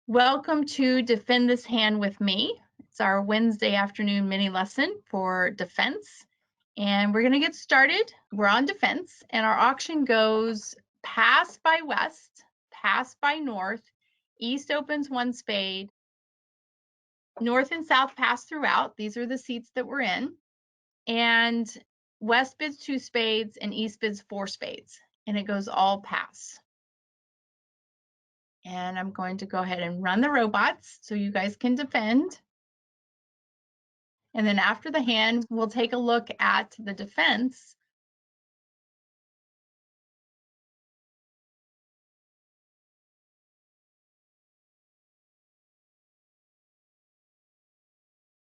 Welcome to Defend This Hand with me. It's our Wednesday afternoon mini lesson for defense. And we're going to get started. We're on defense, and our auction goes pass by west, pass by north, east opens one spade, north and south pass throughout. These are the seats that we're in. And west bids 2 spades and east bids 4 spades. And it goes all pass. And I'm going to go ahead and run the robots so you guys can defend. And then after the hand, we'll take a look at the defense.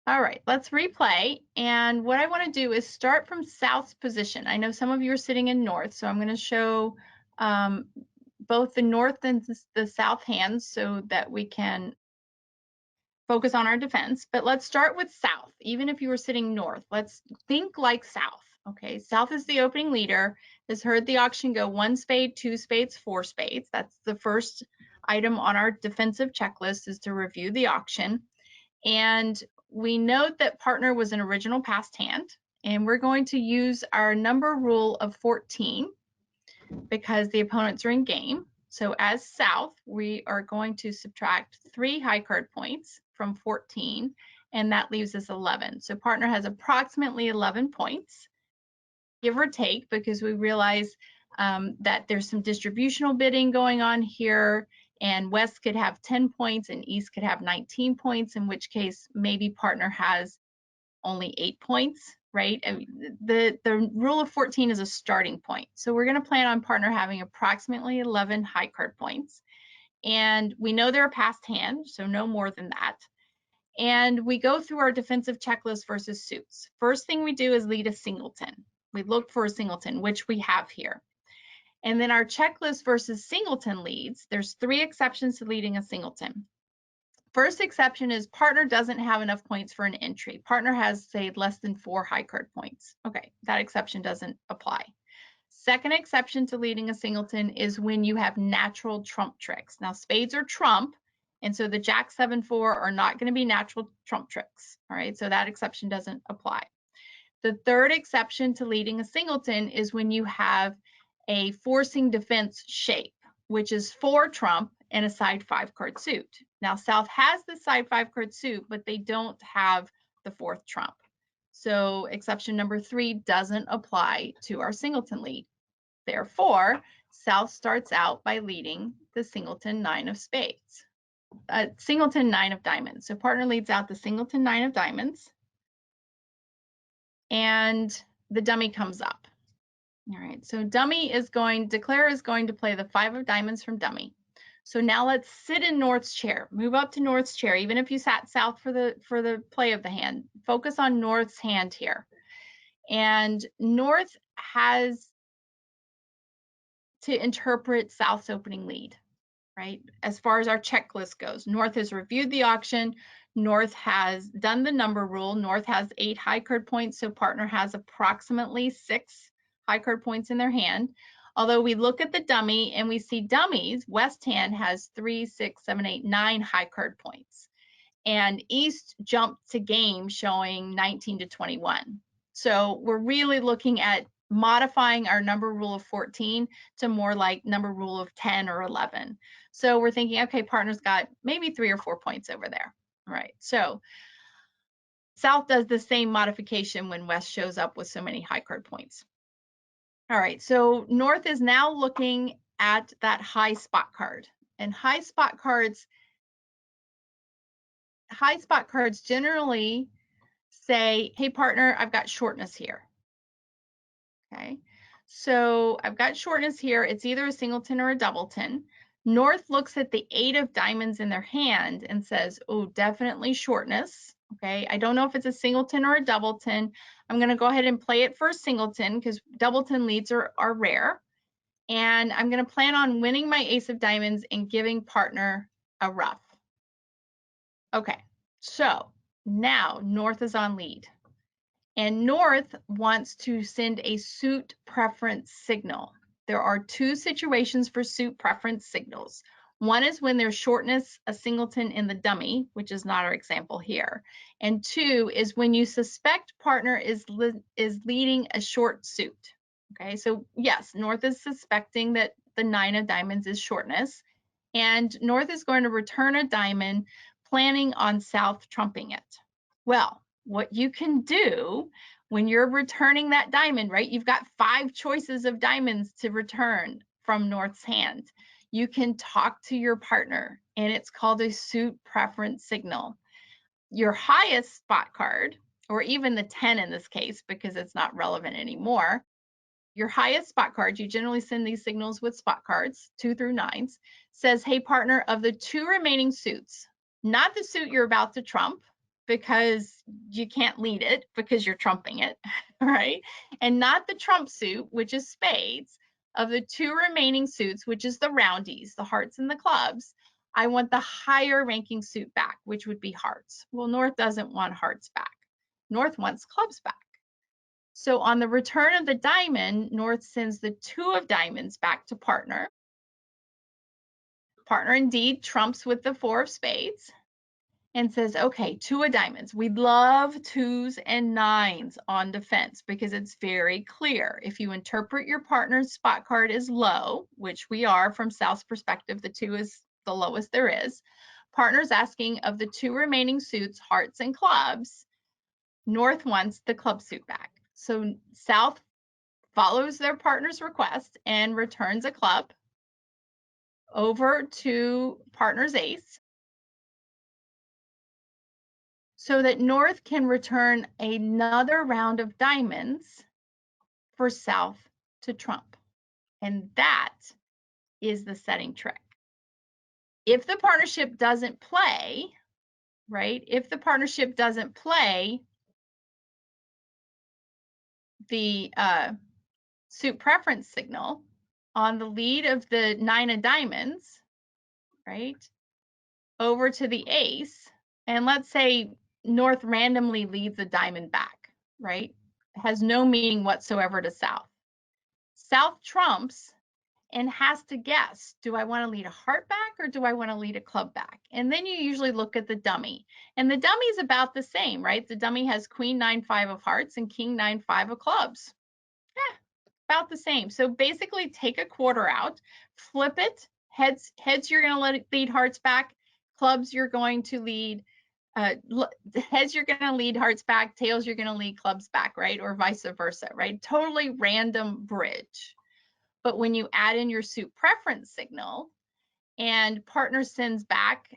All right, let's replay. And what I want to do is start from south's position. I know some of you are sitting in north, so I'm going to show both the north and the south hands so that we can focus on our defense. But let's start with south. Even if you were sitting north, let's think like south. Okay, south is the opening leader, has heard the auction go 1 spade, 2 spades, 4 spades. That's the first item on our defensive checklist, is to review the auction. And we note that partner was an original passed hand, and we're going to use our number rule of 14 because the opponents are in game. So as south, we are going to subtract 3 high card points from 14, and that leaves us 11. So partner has approximately 11 points, give or take, because we realize that there's some distributional bidding going on here, and west could have 10 points and east could have 19 points, in which case maybe partner has only 8 points, right? I mean, the rule of 14 is a starting point. So we're going to plan on partner having approximately 11 high card points. And we know they're a passed hand, so no more than that. And we go through our defensive checklist versus suits. First thing we do is lead a singleton. We look for a singleton, which we have here. And then our checklist versus singleton leads, there's 3 exceptions to leading a singleton. First exception is partner doesn't have enough points for an entry. Partner has, say, less than 4 high card points. Okay, that exception doesn't apply. Second exception to leading a singleton is when you have natural trump tricks. Now, spades are trump, and so the Jack 7-4 are not going to be natural trump tricks. All right, so that exception doesn't apply. The third exception to leading a singleton is when you have a forcing defense shape, which is 4 trump and a side 5 card suit. Now, south has the side 5 card suit, but they don't have the 4th trump. So exception number 3 doesn't apply to our singleton lead. Therefore, south starts out by leading the singleton 9 of spades, singleton 9 of diamonds. So partner leads out the singleton 9 of diamonds, and the dummy comes up. All right, so declare is going to play the 5 of diamonds from dummy. So now let's sit in north's chair. Move up to north's chair, even if you sat south for the play of the hand. Focus on north's hand here. And north has to interpret south's opening lead, right? As far as our checklist goes, north has reviewed the auction. North has done the number rule. North has 8 high card points, so partner has approximately 6 high card points in their hand. Although we look at the dummy and we see dummies, west hand has 3, 6, 7, 8, 9 high card points. And east jumped to game showing 19 to 21. So we're really looking at modifying our number rule of 14 to more like number rule of 10 or 11. So we're thinking, okay, partner's got maybe 3 or 4 points over there. All right, so south does the same modification when west shows up with so many high card points. All right, so north is now looking at that high spot card. And high spot cards generally say, hey partner, I've got shortness here. Okay, so I've got shortness here. It's either a singleton or a doubleton. North looks at the 8 of diamonds in their hand and says, oh, definitely shortness. Okay, I don't know if it's a singleton or a doubleton. I'm going to go ahead and play it for a singleton because doubleton leads are rare. And I'm going to plan on winning my ace of diamonds and giving partner a rough. Okay, so now north is on lead. And north wants to send a suit preference signal. There are 2 situations for suit preference signals. One is when there's shortness, a singleton in the dummy, which is not our example here. And 2 is when you suspect partner is leading a short suit. Okay, so yes, North is suspecting that the 9 of diamonds is shortness, and North is going to return a diamond, planning on South trumping it. Well, what you can do when you're returning that diamond, right? You've got 5 choices of diamonds to return from North's hand. You can talk to your partner, and it's called a suit preference signal. Your highest spot card, or even the 10 in this case, because it's not relevant anymore, your highest spot card, you generally send these signals with spot cards, 2 through 9s, says, hey, partner, of the 2 remaining suits, not the suit you're about to trump, because you can't lead it because you're trumping it, right? And not the trump suit, which is spades. Of the 2 remaining suits, which is the roundies, the hearts and the clubs, I want the higher ranking suit back, which would be hearts. Well, North doesn't want hearts back. North wants clubs back. So on the return of the diamond, North sends the 2 of diamonds back to partner. Partner indeed trumps with the 4 of spades and says, okay, 2 of diamonds. We love 2s and 9s on defense because it's very clear. If you interpret your partner's spot card as low, which we are from South's perspective, the 2 is the lowest there is. Partner's asking of the 2 remaining suits, hearts and clubs, North wants the club suit back. So South follows their partner's request and returns a club over to partner's ace so that North can return another round of diamonds for South to trump. And that is the setting trick. If the partnership doesn't play, right? If the partnership doesn't play the suit preference signal on the lead of the 9 of diamonds, right, over to the ace, and let's say North randomly leads a diamond back, right, has no meaning whatsoever to South. South trumps and has to guess, do I want to lead a heart back or do I want to lead a club back? And then you usually look at the dummy, and the dummy is about the same, right? The dummy has queen 9-5 of hearts and king 9-5 of clubs. Yeah, about the same. So basically take a quarter out, flip it, heads you're going to let it lead hearts back, clubs you're going to lead, heads you're going to lead hearts back, tails you're going to lead clubs back, right? Or vice versa, right? Totally random bridge. But when you add in your suit preference signal and partner sends back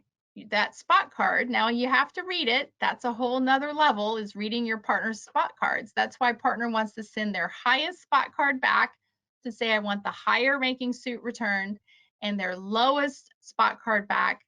that spot card, now you have to read it. That's a whole nother level, is reading your partner's spot cards. That's why partner wants to send their highest spot card back to say, I want the higher ranking suit returned, and their lowest spot card back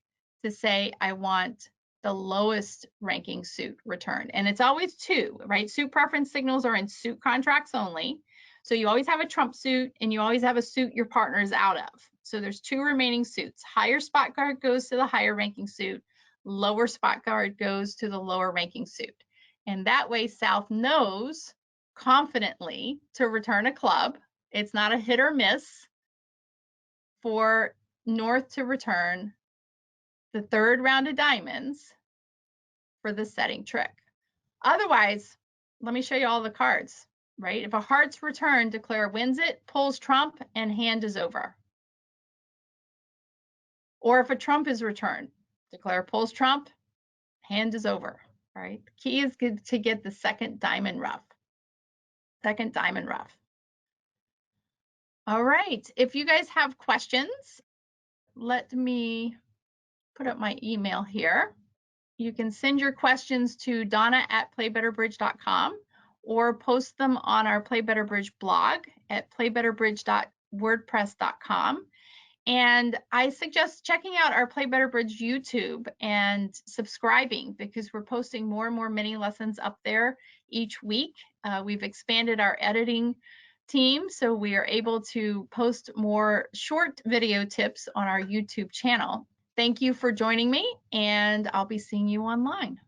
to say, I want the lowest ranking suit returned. And it's always 2, right? Suit preference signals are in suit contracts only. So you always have a trump suit and you always have a suit your partner is out of. So there's 2 remaining suits. Higher spot card goes to the higher ranking suit. Lower spot card goes to the lower ranking suit. And that way South knows confidently to return a club. It's not a hit or miss for North to return the 3rd round of diamonds for the setting trick. Otherwise, let me show you all the cards, right? If a heart's returned, declare wins it, pulls trump, and hand is over. Or if a trump is returned, declare pulls trump, hand is over, right? The key is to get the second diamond rough. Second diamond rough. All right, if you guys have questions, let me put up my email here. You can send your questions to donna@playbetterbridge.com or post them on our Play Better Bridge blog at playbetterbridge.wordpress.com. And I suggest checking out our Play Better Bridge YouTube and subscribing, because we're posting more and more mini lessons up there each week. We've expanded our editing team, so we are able to post more short video tips on our YouTube channel. Thank you for joining me, and I'll be seeing you online.